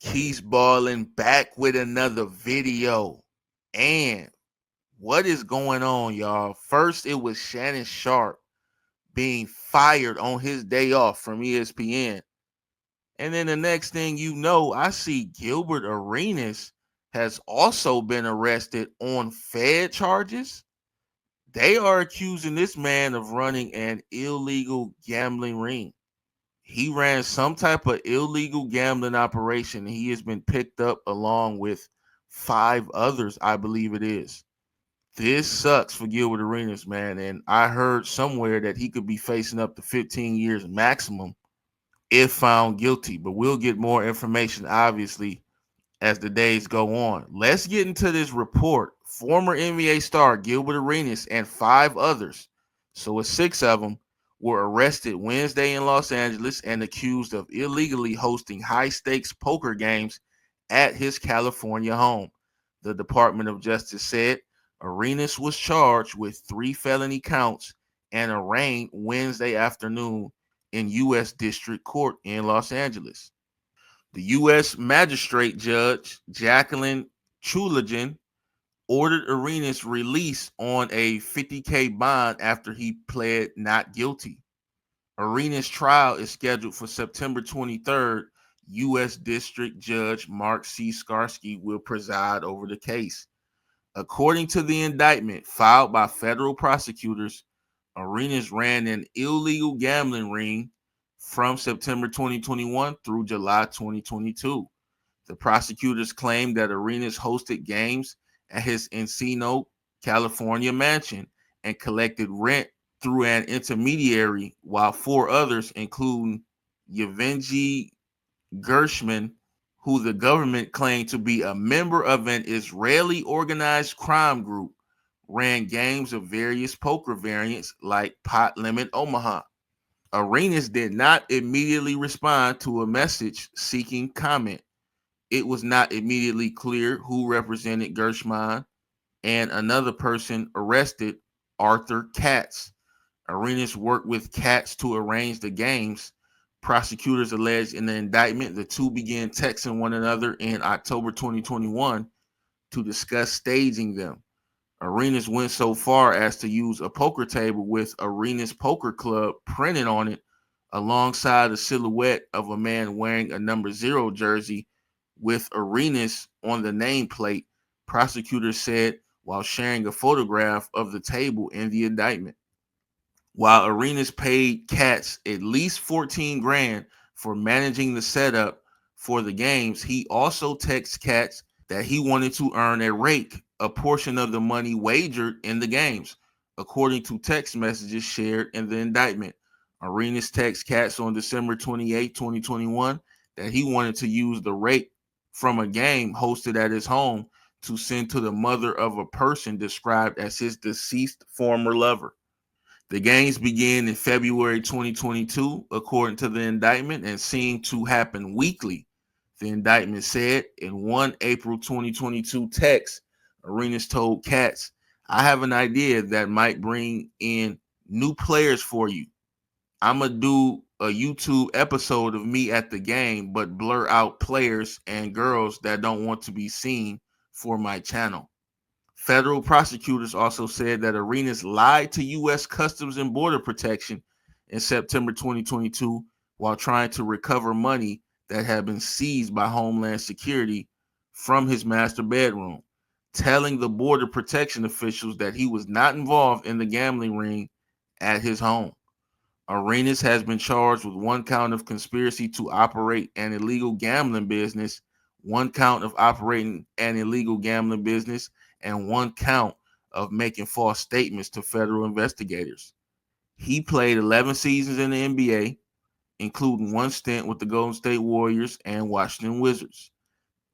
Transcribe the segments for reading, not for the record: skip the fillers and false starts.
Keys Ballin back with another video. And what is going on, y'all? First, it was Shannon Sharp being fired on his day off from ESPN. And then the next thing you know, I see Gilbert Arenas has also been arrested on Fed charges. They are accusing this man of running an illegal gambling ring. He ran some type of illegal gambling operation, and he has been picked up along with 5 others, I believe it is. This sucks for Gilbert Arenas, man. And I heard somewhere that he could be facing up to 15 years maximum if found guilty. But we'll get more information, obviously, as the days go on. Let's get into this report. Former NBA star Gilbert Arenas and 5 others, so it's 6 of them, were arrested Wednesday in Los Angeles and accused of illegally hosting high-stakes poker games at his California home. The Department of Justice said Arenas was charged with 3 felony counts and arraigned Wednesday afternoon in U.S. District Court in Los Angeles. The U.S. Magistrate Judge Jacqueline Chulagan ordered Arenas' release on a $50K bond after he pled not guilty. Arenas' trial is scheduled for September 23rd. U.S. District Judge Mark C. Skarsky will preside over the case. According to the indictment filed by federal prosecutors, Arenas ran an illegal gambling ring from September 2021 through July 2022. The prosecutors claimed that Arenas hosted games at his Encino, California mansion and collected rent through an intermediary, while 4 others, including Yevgeny Gershman, who the government claimed to be a member of an Israeli organized crime group, ran games of various poker variants like Pot Limit Omaha. Arenas did not immediately respond to a message seeking comment. It was not immediately clear who represented Gershman and another person arrested, Arthur Katz. Arenas worked with Katz to arrange the games. Prosecutors alleged in the indictment the two began texting one another in October 2021 to discuss staging them. Arenas went so far as to use a poker table with Arenas Poker Club printed on it, alongside a silhouette of a man wearing a number 0 jersey with Arenas on the nameplate, prosecutors said while sharing a photograph of the table in the indictment. While Arenas paid Katz at least 14 grand for managing the setup for the games, he also texted Katz that he wanted to earn a rake, a portion of the money wagered in the games, according to text messages shared in the indictment. Arenas texted Katz on December 28, 2021, that he wanted to use the rake from a game hosted at his home to send to the mother of a person described as his deceased former lover. The games began in February 2022, according to the indictment, and seemed to happen weekly. The indictment said in one April 2022 text, Arenas told Katz, "I have an idea that might bring in new players for you. I'm going to do a YouTube episode of me at the game, but blur out players and girls that don't want to be seen for my channel." Federal prosecutors also said that Arenas lied to U.S. Customs and Border Protection in September 2022 while trying to recover money that had been seized by Homeland Security from his master bedroom, telling the Border Protection officials that he was not involved in the gambling ring at his home. Arenas has been charged with 1 count of conspiracy to operate an illegal gambling business, 1 count of operating an illegal gambling business, and 1 count of making false statements to federal investigators. He played 11 seasons in the NBA, including 1 stint with the Golden State Warriors and Washington Wizards.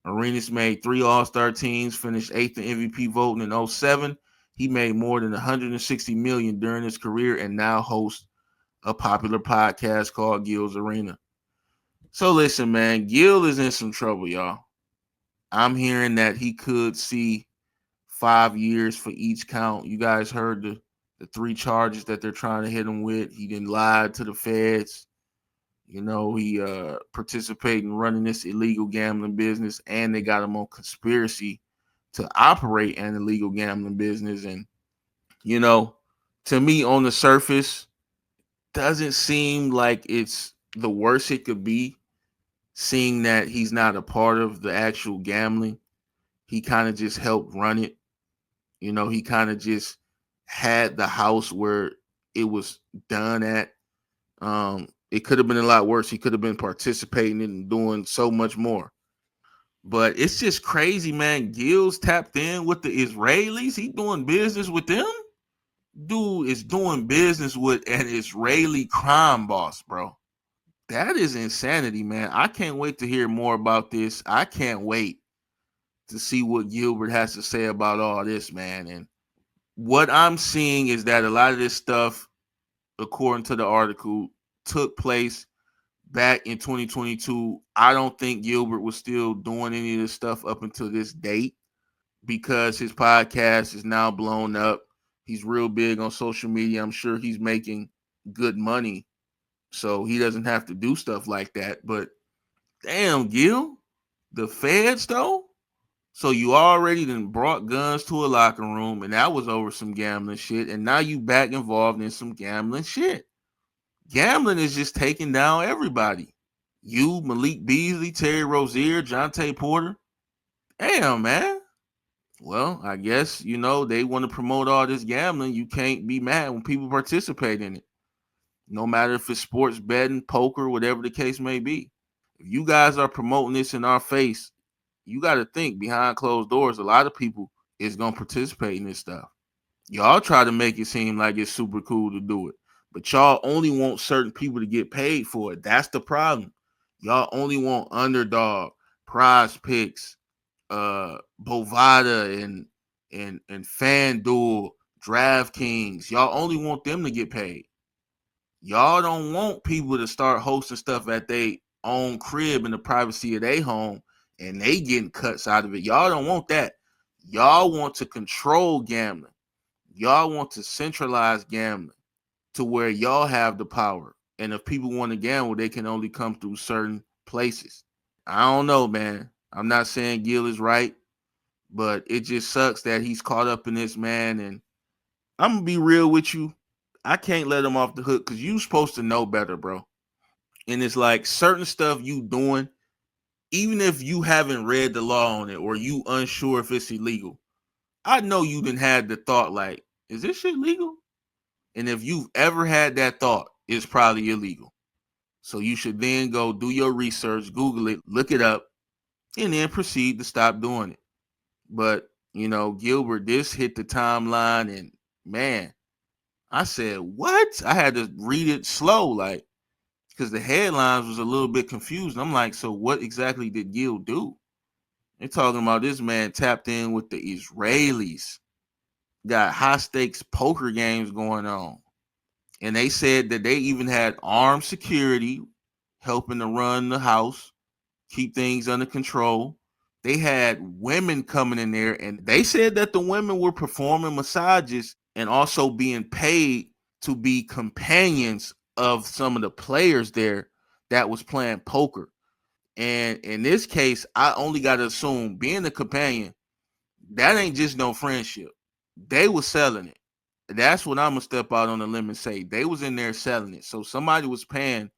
Arenas made 3 All-Star teams, finished 8th in MVP voting in 07. He made more than $160 million during his career and now hosts a popular podcast called Gil's Arena. So listen, man, Gil is in some trouble, y'all. I'm hearing that he could see 5 years for each count. You guys heard the 3 charges that they're trying to hit him with. He didn't lie to the feds. He participated in running this illegal gambling business, and they got him on conspiracy to operate an illegal gambling business. And you know, to me, on the surface, doesn't seem like it's the worst it could be, seeing that he's not a part of the actual gambling. He kind of just helped run it. He kind of just had the house where it was done at. It could have been a lot worse. He could have been participating and doing so much more. But it's just crazy, man. Gil's tapped in with the Israelis. He doing business with them. Dude is doing business with an Israeli crime boss, bro. That is insanity, man. I can't wait to hear more about this. I can't wait to see what Gilbert has to say about all this, man. And what I'm seeing is that a lot of this stuff, according to the article, took place back in 2022. I don't think Gilbert was still doing any of this stuff up until this date, because his podcast is now blown up. He's real big on social media. I'm sure he's making good money, so he doesn't have to do stuff like that. But damn, Gil, the feds though. So you already done brought guns to a locker room, and that was over some gambling shit, and now you back involved in some gambling shit. Gambling is just taking down everybody. You, Malik Beasley, Terry Rozier, Jonte Porter. Damn, man. Well, I guess, they want to promote all this gambling. You can't be mad when people participate in it. No matter if it's sports betting, poker, whatever the case may be. If you guys are promoting this in our face, you got to think behind closed doors, a lot of people is going to participate in this stuff. Y'all try to make it seem like it's super cool to do it, but y'all only want certain people to get paid for it. That's the problem. Y'all only want Underdog, Prize Picks, Bovada, and FanDuel, DraftKings. Y'all only want them to get paid. Y'all don't want people to start hosting stuff at their own crib in the privacy of their home and they getting cuts out of it. Y'all don't want that. Y'all want to control gambling. Y'all want to centralize gambling to where y'all have the power. And if people want to gamble, they can only come through certain places. I don't know, man. I'm not saying Gil is right, but it just sucks that he's caught up in this, man. And I'm going to be real with you. I can't let him off the hook because you're supposed to know better, bro. And it's like certain stuff you doing, even if you haven't read the law on it or you unsure if it's illegal, I know you done had the thought like, is this shit legal? And if you've ever had that thought, it's probably illegal. So you should then go do your research, Google it, look it up, and then proceed to stop doing it. But, Gilbert, this hit the timeline, and man, I said, what? I had to read it slow, like, because the headlines was a little bit confused. I'm like, so what exactly did Gil do? They're talking about this man tapped in with the Israelis, got high stakes poker games going on. And they said that they even had armed security helping to run the house, keep things under control. They had women coming in there, and they said that the women were performing massages and also being paid to be companions of some of the players there that was playing poker. And in this case, I only got to assume being a companion, that ain't just no friendship. They was selling it. That's what I'm gonna step out on the limb and say. They was in there selling it. So somebody was paying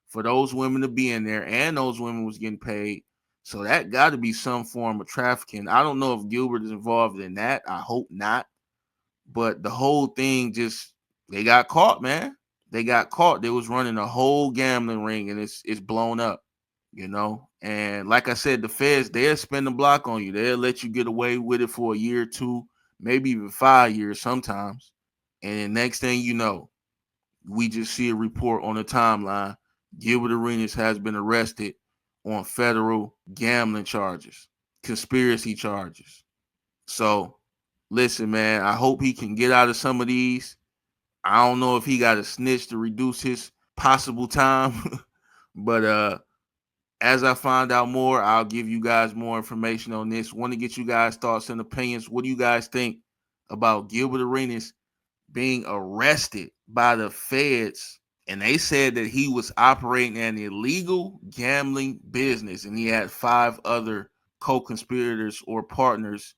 for those women to be in there, and those women was getting paid. So that got to be some form of trafficking. I don't know if Gilbert is involved in that. I hope not. But the whole thing just, they got caught, man. They got caught. They was running a whole gambling ring, and it's blown up. And like I said, the feds, they'll spin the block on you. They'll let you get away with it for a year or two, maybe even 5 years sometimes. And the next thing you know, we just see a report on the timeline. Gilbert Arenas has been arrested on federal gambling charges, conspiracy charges. So listen, man, I hope he can get out of some of these. I don't know if he got a snitch to reduce his possible time, but as I find out more, I'll give you guys more information on this. Want to get you guys' thoughts and opinions. What do you guys think about Gilbert Arenas being arrested by the feds And they said that he was operating an illegal gambling business, and he had 5 other co-conspirators or partners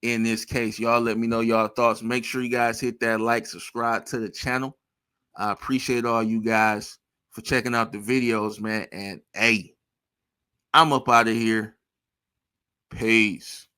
in this case. Y'all let me know y'all thoughts. Make sure you guys hit that like, subscribe to the channel. I appreciate all you guys for checking out the videos, man. And hey, I'm up out of here. Peace.